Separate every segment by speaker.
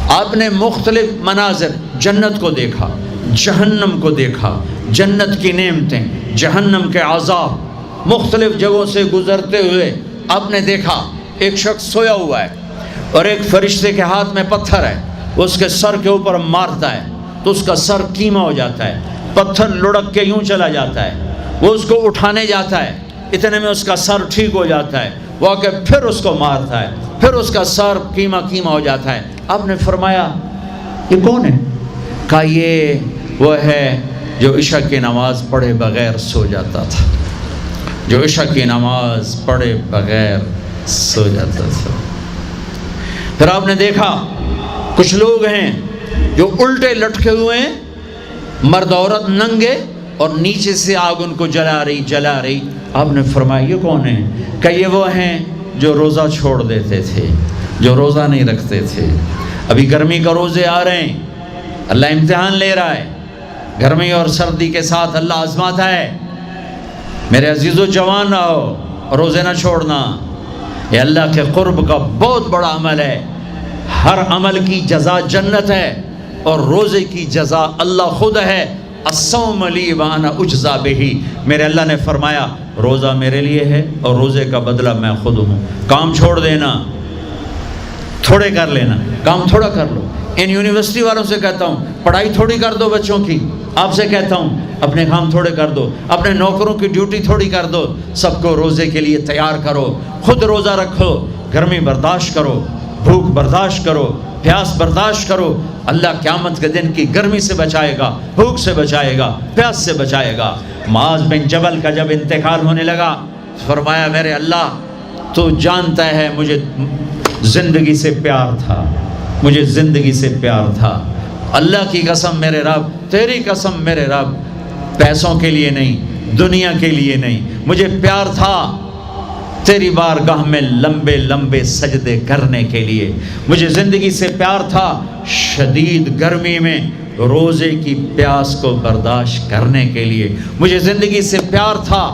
Speaker 1: آپ نے مختلف مناظر، جنت کو دیکھا، جہنم کو دیکھا، جنت کی نعمتیں، جہنم کے عذاب، مختلف جگہوں سے گزرتے ہوئے آپ نے دیکھا ایک شخص سویا ہوا ہے اور ایک فرشتے کے ہاتھ میں پتھر ہے، وہ اس کے سر کے اوپر مارتا ہے تو اس کا سر کیما ہو جاتا ہے، پتھر لڑک کے یوں چلا جاتا ہے، وہ اس کو اٹھانے جاتا ہے، اتنے میں اس کا سر ٹھیک ہو جاتا ہے، وہ آ کے پھر اس کو مارتا ہے، پھر اس کا سر کیما ہو جاتا ہے۔ آپ نے فرمایا یہ کون ہے؟ کہا یہ وہ ہے جو عشاء کی نماز پڑھے بغیر سو جاتا تھا، جو عشاء کی نماز پڑھے بغیر سو جاتا تھا۔ پھر آپ نے دیکھا کچھ لوگ ہیں جو الٹے لٹکے ہوئے ہیں، مرد عورت ننگے، اور نیچے سے آگ ان کو جلا رہی۔ آپ نے فرمایا یہ کون ہے؟ کہ یہ وہ ہیں جو روزہ چھوڑ دیتے تھے، جو روزہ نہیں رکھتے تھے۔ ابھی گرمی کا روزے آ رہے ہیں، اللہ امتحان لے رہا ہے، گرمی اور سردی کے ساتھ اللہ آزماتا ہے۔ میرے عزیزو جوان رہو، روزے نہ چھوڑنا، یہ اللہ کے قرب کا بہت بڑا عمل ہے۔ ہر عمل کی جزا جنت ہے اور روزے کی جزا اللہ خود ہے۔ الصوم لی وانا اجزا بہ، میرے اللہ نے فرمایا روزہ میرے لیے ہے اور روزے کا بدلہ میں خود ہوں۔ کام چھوڑ دینا، تھوڑے کر لینا، کام تھوڑا کر لو۔ ان یونیورسٹی والوں سے کہتا ہوں پڑھائی تھوڑی کر دو بچوں کی، آپ سے کہتا ہوں اپنے کام تھوڑے کر دو، اپنے نوکروں کی ڈیوٹی تھوڑی کر دو، سب کو روزے کے لیے تیار کرو، خود روزہ رکھو، گرمی برداشت کرو، بھوک برداشت کرو، پیاس برداشت کرو۔ اللہ قیامت کے دن کی گرمی سے بچائے گا، بھوک سے بچائے گا، پیاس سے بچائے گا۔ معاذ بن جبل کا جب انتقال ہونے لگا، فرمایا میرے اللہ تو جانتا ہے مجھے زندگی سے پیار تھا، مجھے زندگی سے پیار تھا، اللہ کی قسم میرے رب، تیری قسم میرے رب، پیسوں کے لیے نہیں، دنیا کے لیے نہیں، مجھے پیار تھا تیری بارگاہ میں لمبے لمبے سجدے کرنے کے لیے، مجھے زندگی سے پیار تھا شدید گرمی میں روزے کی پیاس کو برداشت کرنے کے لیے، مجھے زندگی سے پیار تھا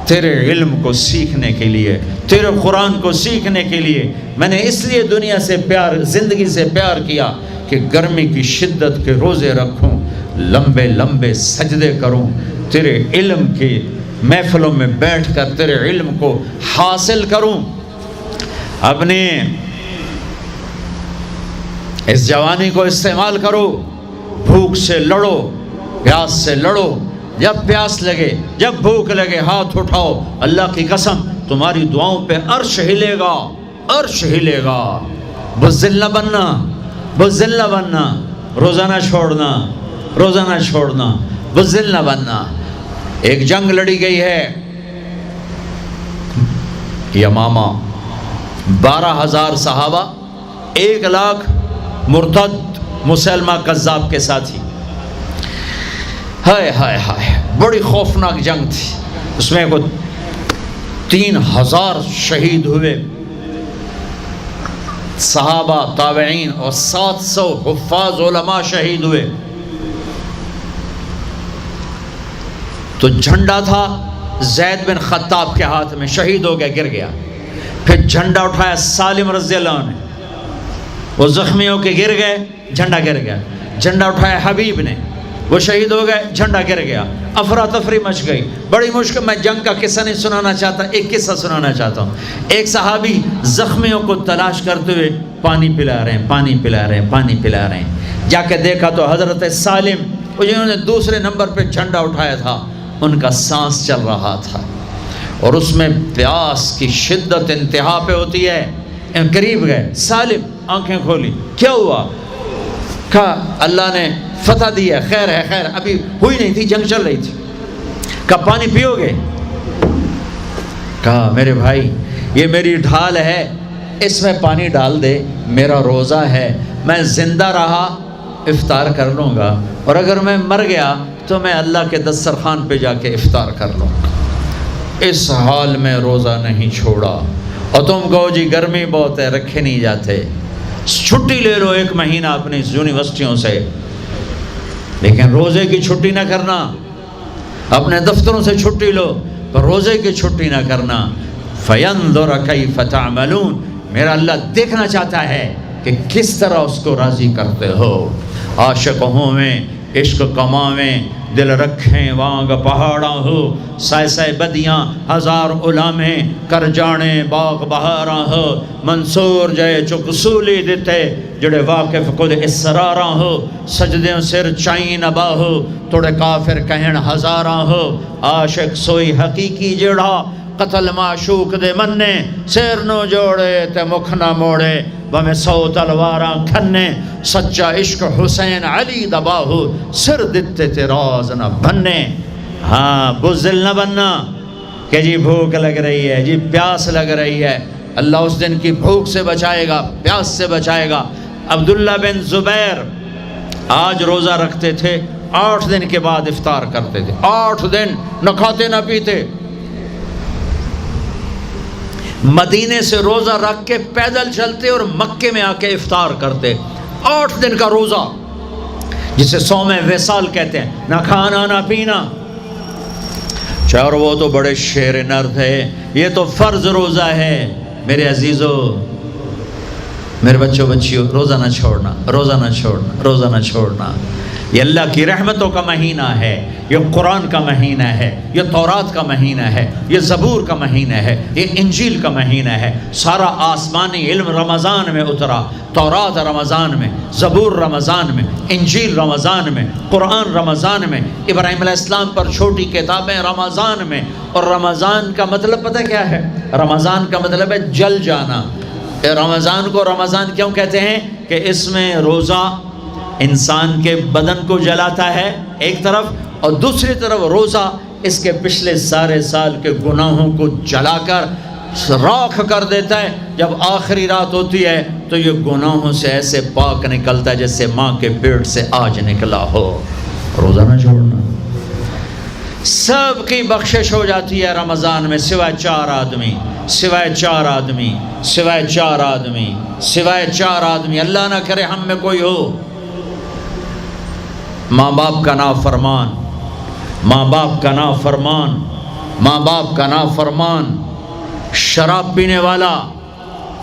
Speaker 1: تیرے علم کو سیکھنے کے لیے، تیرے قرآن کو سیکھنے کے لیے۔ میں نے اس لیے دنیا سے پیار، زندگی سے پیار کیا کہ گرمی کی شدت کے روزے رکھوں، لمبے لمبے سجدے کروں، تیرے علم کی محفلوں میں بیٹھ کر تیرے علم کو حاصل کروں۔ اپنے اس جوانی کو استعمال کرو، بھوک سے لڑو، پیاس سے لڑو، جب پیاس لگے، جب بھوک لگے ہاتھ اٹھاؤ، اللہ کی قسم تمہاری دعاؤں پہ عرش ہلے گا، عرش ہلے گا۔ بزدل نہ بننا، بزدل نہ بننا، روزہ نہ چھوڑنا، روزہ نہ چھوڑنا، بزدل نہ بننا۔ ایک جنگ لڑی گئی ہے یمامہ، 12,000 صحابہ، 1,00,000 مرتد مسلمہ کذاب کے ساتھی۔ ہائے ہائے ہائے، بڑی خوفناک جنگ تھی، اس میں کو 3,000 شہید ہوئے، صحابہ، تابعین اور 700 حفاظ علماء شہید ہوئے۔ تو جھنڈا تھا زید بن خطاب کے ہاتھ میں، شہید ہو گیا، گر گیا۔ پھر جھنڈا اٹھایا سالم رضی اللہ عنہ نے، وہ زخمی ہو کے گر گئے، جھنڈا گر گیا۔ جھنڈا اٹھایا حبیب نے، وہ شہید ہو گئے، جھنڈا گر گیا۔ افراتفری مچ گئی، بڑی مشکل۔ میں جنگ کا قصہ نہیں سنانا چاہتا، ایک قصہ سنانا چاہتا ہوں۔ ایک صحابی زخمیوں کو تلاش کرتے ہوئے پانی پلا رہے ہیں، پانی پلا رہے ہیں، پانی پلا رہے ہیں۔ جا کے دیکھا تو حضرت سالم، جنہوں نے دوسرے نمبر پہ جھنڈا اٹھایا تھا، ان کا سانس چل رہا تھا اور اس میں پیاس کی شدت انتہا پہ ہوتی ہے۔ قریب گئے، سالم آنکھیں کھولی، کیا ہوا؟ کہا اللہ نے فتح دی ہے، خیر ہے، خیر ابھی ہوئی نہیں تھی، جنگ چل رہی تھی۔ کہا پانی پیو گے؟ کہا میرے بھائی یہ میری ڈھال ہے، اس میں پانی ڈال دے، میرا روزہ ہے، میں زندہ رہا افطار کر لوں گا، اور اگر میں مر گیا تو میں اللہ کے دسترخوان پہ جا کے افطار کر لوں گا۔ اس حال میں روزہ نہیں چھوڑا۔ اور تم کہو جی گرمی بہت ہے، رکھے نہیں جاتے، چھٹی لے لو 1 مہینہ اپنی یونیورسٹیوں سے، لیکن روزے کی چھٹی نہ کرنا۔ اپنے دفتروں سے چھٹی لو پر روزے کی چھٹی نہ کرنا۔ فَيَنْظُرَ كَيْفَ تَعْمَلُونَ، میرا اللہ دیکھنا چاہتا ہے کہ کس طرح اس کو راضی کرتے ہو۔ عاشق ہوں میں عشق کماویں، دل رکھیں وانگ پہاڑاں ہو، سائے سائے بدیاں ہزار علامیں، کر جانے باغ بہاراں ہو، منصور جائے چک سولی دیتے، جڑے واقف خود اسراراں ہو، سجدیں سر چائیں نبا ہو، توڑے کافر کہن ہزاراں ہو، عاشق سوئی حقیقی جڑا، قتل معشوق دے مننے، سیر نو جوڑے تے مکھ نہ موڑے، بہمیں 100 تلواراں کھنے، سچا عشق حسین علی دباہو، سر دتے تے راز نہ بننے۔ ہاں بزدل نہ بننا کہ جی بھوک لگ رہی ہے، جی پیاس لگ رہی ہے، اللہ اس دن کی بھوک سے بچائے گا، پیاس سے بچائے گا۔ عبداللہ بن زبیر آج روزہ رکھتے تھے، 8 دن کے بعد افطار کرتے تھے، 8 دن نہ کھاتے نہ پیتے، مدینے سے روزہ رکھ کے پیدل چلتے اور مکے میں آ کے افطار کرتے، 8 دن کا روزہ جسے صوم وصال کہتے ہیں، نہ کھانا نہ پینا۔ اور وہ تو بڑے شیر نر تھے، یہ تو فرض روزہ ہے۔ میرے عزیزو، میرے بچوں بچیوں، روزہ نہ چھوڑنا، روزہ نہ چھوڑنا، روزہ نہ چھوڑنا۔ یہ اللہ کی رحمتوں کا مہینہ ہے، یہ قرآن کا مہینہ ہے، یہ تورات کا مہینہ ہے، یہ زبور کا مہینہ ہے، یہ انجیل کا مہینہ ہے۔ سارا آسمانی علم رمضان میں اترا، تورات رمضان میں، زبور رمضان میں، انجیل رمضان میں، قرآن رمضان میں، ابراہیم علیہ السلام پر چھوٹی کتابیں رمضان میں۔ اور رمضان کا مطلب پتہ کیا ہے؟ رمضان کا مطلب ہے جل جانا۔ رمضان کو رمضان کیوں کہتے ہیں؟ کہ اس میں روزہ انسان کے بدن کو جلاتا ہے ایک طرف، اور دوسری طرف روزہ اس کے پچھلے سارے سال کے گناہوں کو جلا کر راکھ کر دیتا ہے۔ جب آخری رات ہوتی ہے تو یہ گناہوں سے ایسے پاک نکلتا ہے جیسے ماں کے پیٹ سے آج نکلا ہو۔ روزہ نہ چھوڑنا، سب کی بخشش ہو جاتی ہے رمضان میں، سوائے 4 آدمی، سوائے 4 آدمی، سوائے 4 آدمی، سوائے 4 آدمی۔ اللہ نہ کرے ہم میں کوئی ہو۔ ماں باپ کا نافرمان، ماں باپ کا نافرمان، ماں باپ کا نافرمان، شراب پینے والا،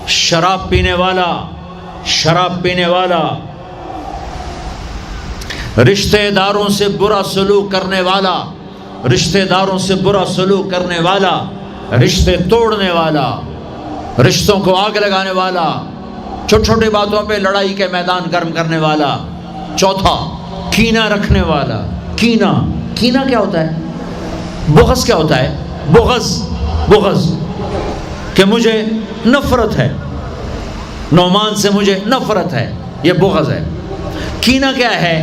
Speaker 1: شراب پینے والا، شراب پینے والا، رشتہ داروں سے برا سلوک کرنے والا، رشتہ داروں سے برا سلوک کرنے والا، رشتے توڑنے والا، رشتوں کو آگ لگانے والا، چھوٹی چھوٹی باتوں پہ لڑائی کے میدان گرم کرنے والا۔ چوتھا، کینہ رکھنے والا۔ کینہ، کینہ کیا ہوتا ہے؟ بغض کیا ہوتا ہے؟ بغض، بغض کہ مجھے نفرت ہے، نعمان سے مجھے نفرت ہے، یہ بغض ہے۔ کینہ کیا ہے؟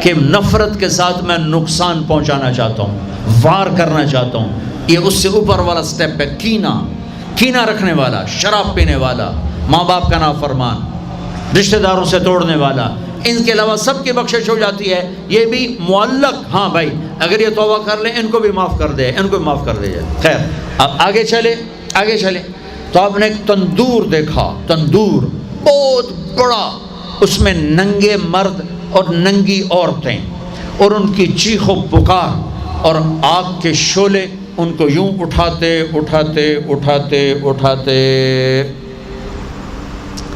Speaker 1: کہ نفرت کے ساتھ میں نقصان پہنچانا چاہتا ہوں، وار کرنا چاہتا ہوں، یہ اس سے اوپر والا سٹیپ ہے کینہ۔ کینہ رکھنے والا، شراب پینے والا، ماں باپ کا نافرمان، رشتہ داروں سے توڑنے والا، ان کے علاوہ سب کی بخشش ہو جاتی ہے۔ یہ بھی معلق، ہاں بھائی اگر یہ توبہ کر لیں ان کو بھی معاف کر دے، ان کو بھی معاف کر دے جائے۔ خیر، اب آگے چلے، آگے چلے تو آپ نے ایک تندور دیکھا، تندور بہت بڑا، اس میں ننگے مرد اور ننگی عورتیں، اور ان کی چیخ و پکار، اور آگ کے شعلے ان کو یوں اٹھاتے اٹھاتے اٹھاتے اٹھاتے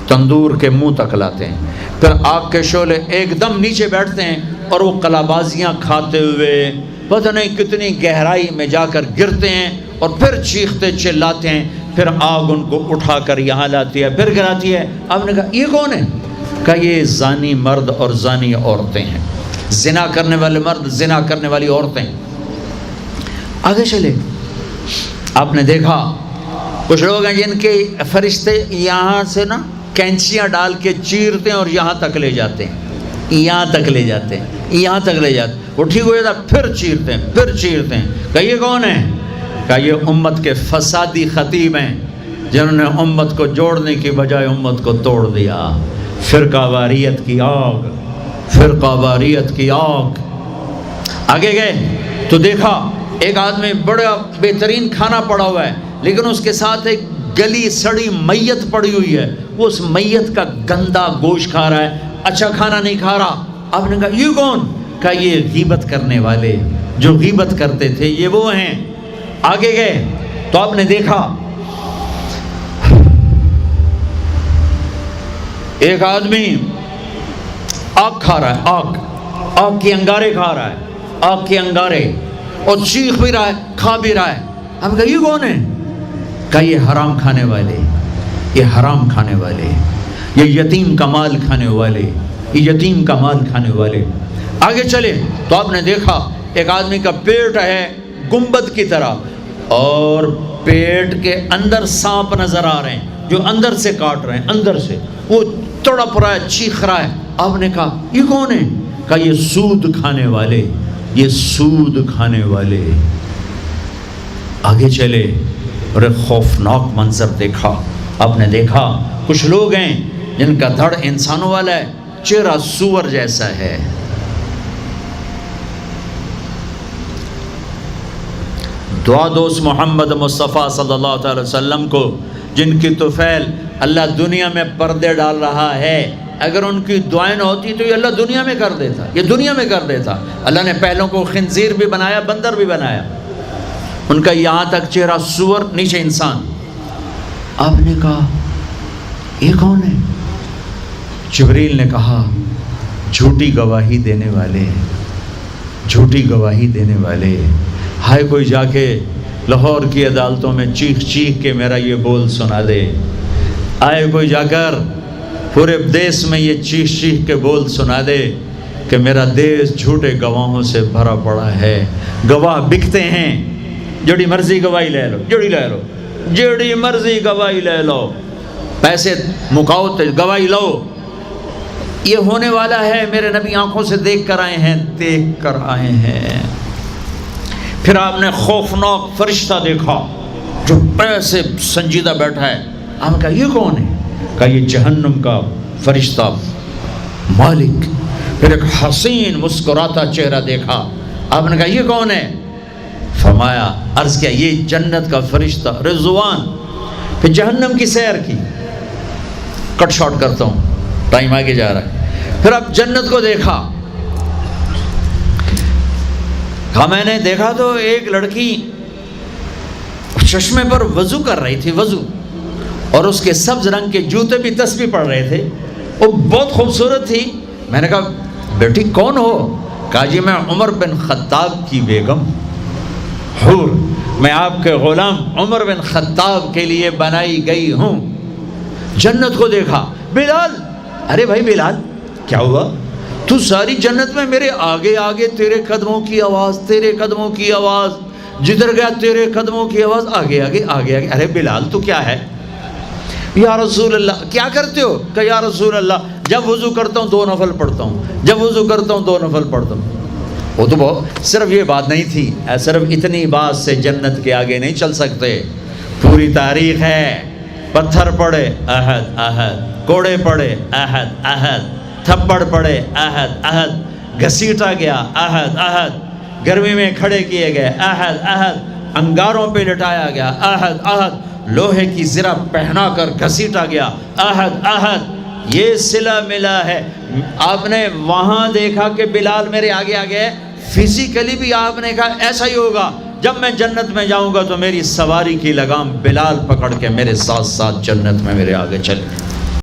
Speaker 1: تندور کے منہ تک لاتے ہیں۔ پھر آگ کے شعلے ایک دم نیچے بیٹھتے ہیں اور وہ قلابازیاں کھاتے ہوئے پتہ نہیں کتنی گہرائی میں جا کر گرتے ہیں، اور پھر چیختے چلاتے ہیں۔ پھر آگ ان کو اٹھا کر یہاں لاتی ہے، پھر گراتی ہے۔ آپ نے کہا یہ کون ہے؟ کہا یہ زانی مرد اور زانی عورتیں ہیں، زنا کرنے والے مرد، زنا کرنے والی عورتیں۔ آگے چلے، آپ نے دیکھا کچھ لوگ ہیں جن کے فرشتے یہاں سے نا کینچیاں ڈال کے چیرتے ہیں اور یہاں تک لے جاتے ہیں، یہاں تک لے جاتے ہیں، یہاں تک لے جاتے ہیں، وہ ٹھیک ہو جاتا ہے پھر چیرتے ہیں، پھر چیرتے ہیں۔ کہا یہ کون ہے؟ کہا یہ امت کے فسادی خطیب ہیں جنہوں نے امت کو جوڑنے کی بجائے امت کو توڑ دیا۔ فرقہ واریت کی آگ، فرقہ واریت کی آگ۔ آگے گئے تو دیکھا ایک آدمی بڑا بہترین کھانا پڑا ہوا ہے، لیکن اس کے ساتھ ایک گلی سڑی میت پڑی ہوئی ہے، وہ اس میت کا گندا گوشت کھا رہا ہے، اچھا کھانا نہیں کھا رہا۔ آپ نے کہا یہ کون؟ کہا یہ غیبت کرنے والے، جو غیبت کرتے تھے یہ وہ ہیں۔ آگے گئے تو آپ نے دیکھا ایک آدمی آگ کھا رہا ہے، آگ کے انگارے کھا رہا ہے، آگ کے انگارے، اور چیخ بھی رہا ہے، کھا بھی رہا ہے۔ ہم کہا یہ کون ہے؟ کہا یہ حرام کھانے والے، یہ حرام کھانے والے، یہ یتیم کا مال کھانے والے، یہ یتیم کا مال کھانے والے۔ آگے چلے تو آپ نے دیکھا ایک آدمی کا پیٹ ہے گنبد کی طرح، اور پیٹ کے اندر سانپ نظر آ رہے ہیں جو اندر سے کاٹ رہے ہیں، اندر سے وہ تڑپ رہا ہے، چیخ رہا ہے۔ آپ نے کہا یہ کون ہے؟ کہا یہ سود کھانے والے، یہ سود کھانے والے۔ آگے چلے اور ایک خوفناک منظر دیکھا۔ آپ نے دیکھا کچھ لوگ ہیں جن کا دھڑ انسانوں والا ہے، چہرہ سور جیسا ہے۔ دعا دوست محمد مصطفیٰ صلی اللہ تعالی وسلم کو، جن کی طفیل اللہ دنیا میں پردے ڈال رہا ہے، اگر ان کی دعائیں نہ ہوتی تو یہ اللہ دنیا میں کر دیتا، یہ دنیا میں کر دیتا۔ اللہ نے پہلوں کو خنزیر بھی بنایا، بندر بھی بنایا، ان کا یہاں تک چہرہ سور، نیچے انسان۔ آپ نے کہا یہ کون ہے؟ جبریل نے کہا جھوٹی گواہی دینے والے، جھوٹی گواہی دینے والے۔ ہائے کوئی جا کے لاہور کی عدالتوں میں چیخ چیخ کے میرا یہ بول سنا دے، آئے کوئی جا کر پورے دیس میں یہ چیخ چیخ کے بول سنا دے کہ میرا دیس جھوٹے گواہوں سے بھرا پڑا ہے، گواہ بکتے ہیں، جڑی مرضی گواہی لے لو، جڑی مرضی گواہی لے لو، پیسے مکاؤ تو گواہی لو۔ یہ ہونے والا ہے، میرے نبی آنکھوں سے دیکھ کر آئے ہیں، دیکھ کر آئے ہیں۔ پھر آپ نے خوفناک فرشتہ دیکھا جو ایسے سنجیدہ بیٹھا ہے۔ آپ نے کہا یہ کون ہے؟ کہا یہ جہنم کا فرشتہ مالک۔ پھر ایک حسین مسکراتا چہرہ دیکھا۔ آپ نے کہا یہ کون ہے؟ فرمایا، عرض کیا یہ جنت کا فرشتہ رضوان۔ پھر جہنم کی سیر کی، کٹ شارٹ کرتا ہوں، ٹائم آگے جا رہا ہے۔ پھر اب جنت کو دیکھا، کہا میں نے دیکھا تو ایک لڑکی چشمے پر وضو کر رہی تھی، وضو، اور اس کے سبز رنگ کے جوتے بھی تسبیح پڑھ رہے تھے، وہ بہت خوبصورت تھی۔ میں نے کہا بیٹی کون ہو؟ کہا جی میں عمر بن خطاب کی بیگم حور، میں آپ کے غلام عمر بن خطاب کے لیے بنائی گئی ہوں۔ جنت کو دیکھا، بلال، ارے بھائی بلال کیا ہوا؟ تو ساری جنت میں میرے آگے آگے، تیرے قدموں کی آواز، تیرے قدموں کی آواز، جدھر گیا تیرے قدموں کی آواز، آگے آگے آگے آگے۔ ارے بلال تو کیا ہے؟ یا رسول اللہ کیا کرتے ہو؟ کہ یا رسول اللہ جب وضو کرتا ہوں 2 نفل پڑھتا ہوں، جب وضو کرتا ہوں 2 نفل پڑھتا ہوں۔ وہ تو بہت، صرف یہ بات نہیں تھی، صرف اتنی بات سے جنت کے آگے نہیں چل سکتے، پوری تاریخ ہے۔ پتھر پڑے احد احد، کوڑے پڑے احد احد، تھپڑ پڑے احد احد، گھسیٹا گیا احد احد، گرمی میں کھڑے کیے گئے احد احد، انگاروں پہ لٹایا گیا احد احد، لوہے کی زرہ پہنا کر گھسیٹا گیا احد احد۔ یہ صلہ ملا ہے۔ آپ نے وہاں دیکھا کہ بلال میرے آگے آگے ہے، فزیکلی بھی آپ نے کہا ایسا ہی ہوگا، جب میں جنت میں جاؤں گا تو میری سواری کی لگام بلال پکڑ کے میرے ساتھ ساتھ جنت میں میرے آگے چلے۔